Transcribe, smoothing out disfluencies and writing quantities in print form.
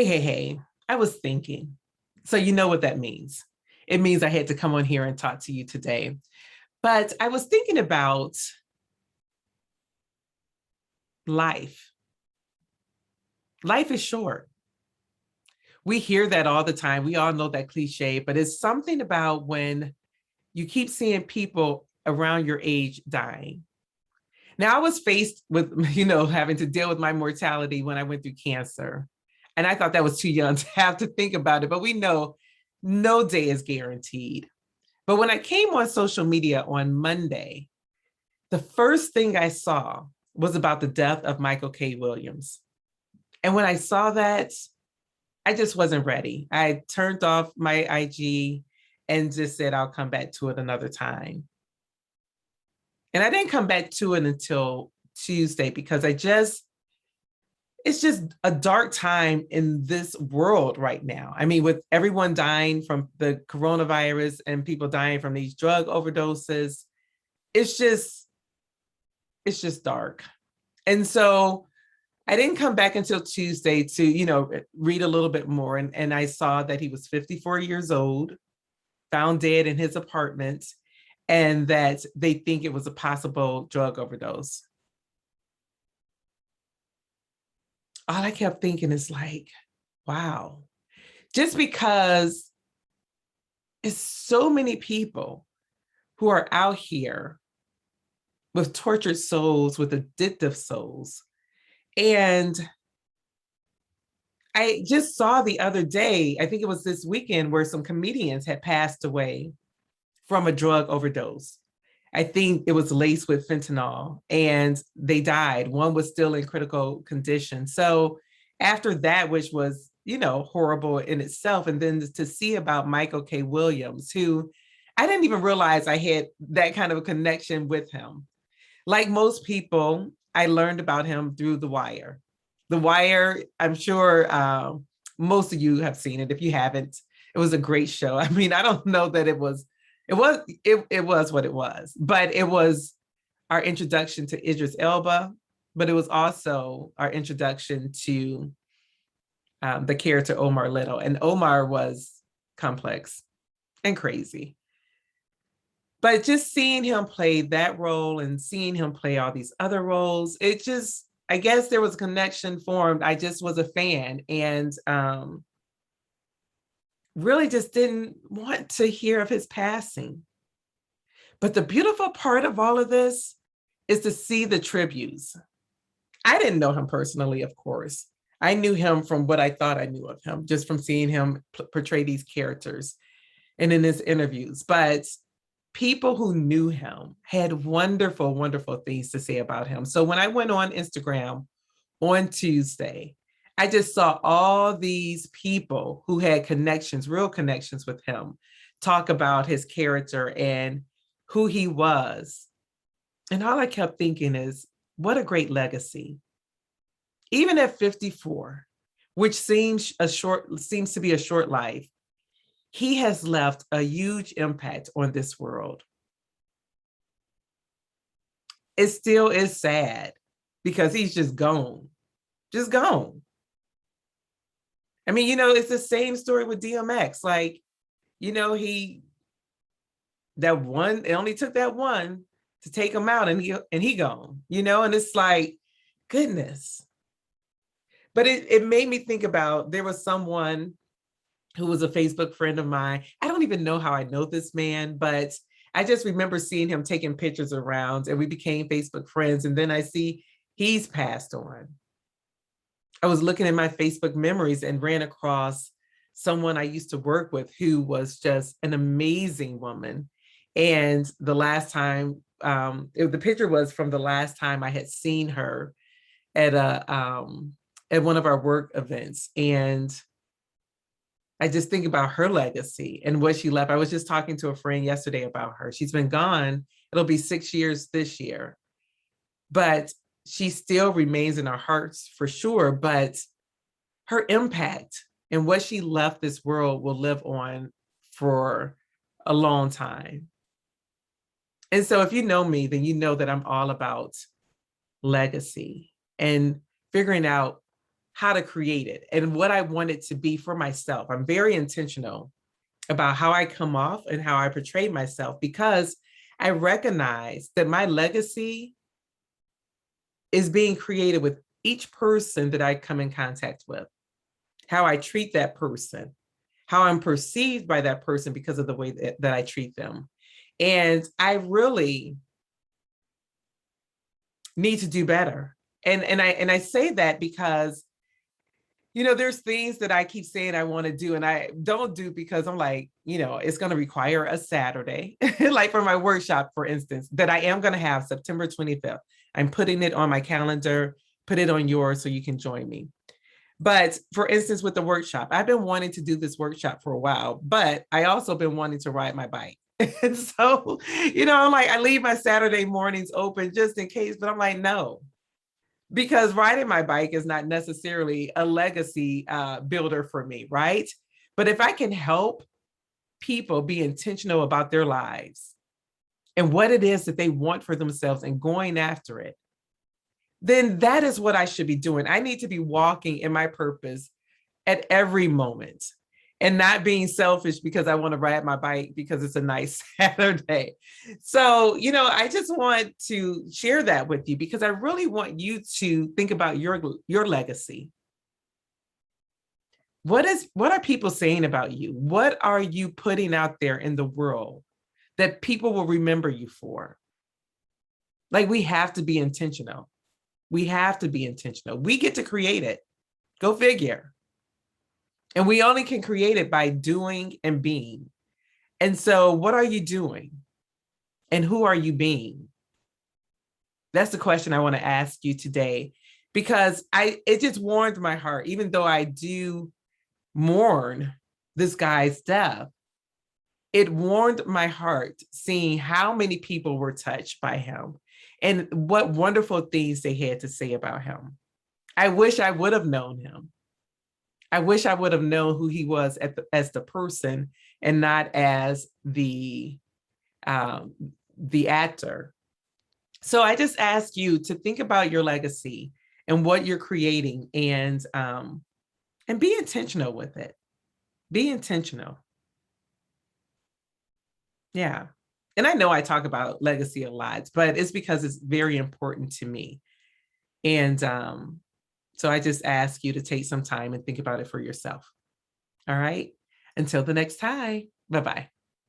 Hey. I was thinking. So, you know what that means. It means I had to come on here and talk to you today. But I was thinking about life. Life is short. We hear that all the time. We all know that cliche, but it's something about when you keep seeing people around your age dying. Now, I was faced with, having to deal with my mortality when I went through cancer. And I thought that was too young to have to think about it, but we know no day is guaranteed. But when I came on social media on Monday, the first thing I saw was about the death of Michael K. Williams. And when I saw that, I just wasn't ready. I turned off my IG and just said, I'll come back to it another time. And I didn't come back to it until Tuesday because it's just a dark time in this world right now. I mean, with everyone dying from the coronavirus and people dying from these drug overdoses, it's just dark. And so I didn't come back until Tuesday to, read a little bit more. And I saw that he was 54 years old, found dead in his apartment, and that they think it was a possible drug overdose. All I kept thinking is like, wow, just because it's so many people who are out here with tortured souls, with addictive souls. And I just saw the other day, I think it was this weekend, where some comedians had passed away from a drug overdose. I think it was laced with fentanyl and they died. One was still in critical condition. So after that, which was, horrible in itself, and then to see about Michael K. Williams, who I didn't even realize I had that kind of a connection with him. Like most people, I learned about him through The Wire. The Wire, I'm sure most of you have seen it. If you haven't, it was a great show. I mean, I don't know that it was what it was, but it was our introduction to Idris Elba, but it was also our introduction to the character Omar Little. And Omar was complex and crazy. But just seeing him play that role and seeing him play all these other roles, I guess there was a connection formed. I just was a fan and really just didn't want to hear of his passing. But the beautiful part of all of this is to see the tributes. I didn't know him personally, of course. I knew him from what I thought I knew of him, just from seeing him portray these characters and in his interviews. But people who knew him had wonderful, wonderful things to say about him. So when I went on Instagram on Tuesday, I just saw all these people who had connections, real connections with him, talk about his character and who he was. And all I kept thinking is, what a great legacy. Even at 54, which seems to be a short life, he has left a huge impact on this world. It still is sad because he's just gone. I mean, it's the same story with DMX. Like, it only took that one to take him out and he gone, and it's like, goodness. But it made me think about, there was someone who was a Facebook friend of mine. I don't even know how I know this man, but I just remember seeing him taking pictures around and we became Facebook friends. And then I see he's passed on. I was looking at my Facebook memories and ran across someone I used to work with who was just an amazing woman. And the last time, the picture was from the last time I had seen her at one of our work events. And I just think about her legacy and what she left. I was just talking to a friend yesterday about her. She's been gone. It'll be 6 years this year, but she still remains in our hearts for sure. But her impact and what she left this world will live on for a long time. And so if you know me, then you know that I'm all about legacy and figuring out how to create it and what I want it to be for myself. I'm very intentional about how I come off and how I portray myself, because I recognize that my legacy is being created with each person that I come in contact with, how I treat that person, how I'm perceived by that person because of the way that I treat them. And I really need to do better. And I say that because, you know, there's things that I keep saying I want to do and I don't do because I'm like, you know, it's going to require a Saturday, like for my workshop, for instance, that I am going to have September 25th. I'm putting it on my calendar, put it on yours so you can join me. But for instance, with the workshop, I've been wanting to do this workshop for a while, but I also been wanting to ride my bike. And so, you know, I'm like, I leave my Saturday mornings open just in case, but I'm like, no, because riding my bike is not necessarily a legacy builder for me, right? But if I can help people be intentional about their lives and what it is that they want for themselves and going after it, then that is what I should be doing. I need to be walking in my purpose at every moment and not being selfish because I want to ride my bike because it's a nice Saturday. So, you know, I just want to share that with you because I really want you to think about your legacy. What are people saying about you? What are you putting out there in the world that people will remember you for? Like, we have to be intentional. We have to be intentional. We get to create it. Go figure. And we only can create it by doing and being. And so what are you doing? And who are you being? That's the question I want to ask you today, because it just warmed my heart, even though I do mourn this guy's death. It warmed my heart seeing how many people were touched by him and what wonderful things they had to say about him. I wish I would have known him. I wish I would have known who he was as the person and not as the actor. So I just ask you to think about your legacy and what you're creating, and be intentional with it. Be intentional. Yeah. And I know I talk about legacy a lot, but it's because it's very important to me. And so I just ask you to take some time and think about it for yourself. All right. Until the next time. Bye-bye.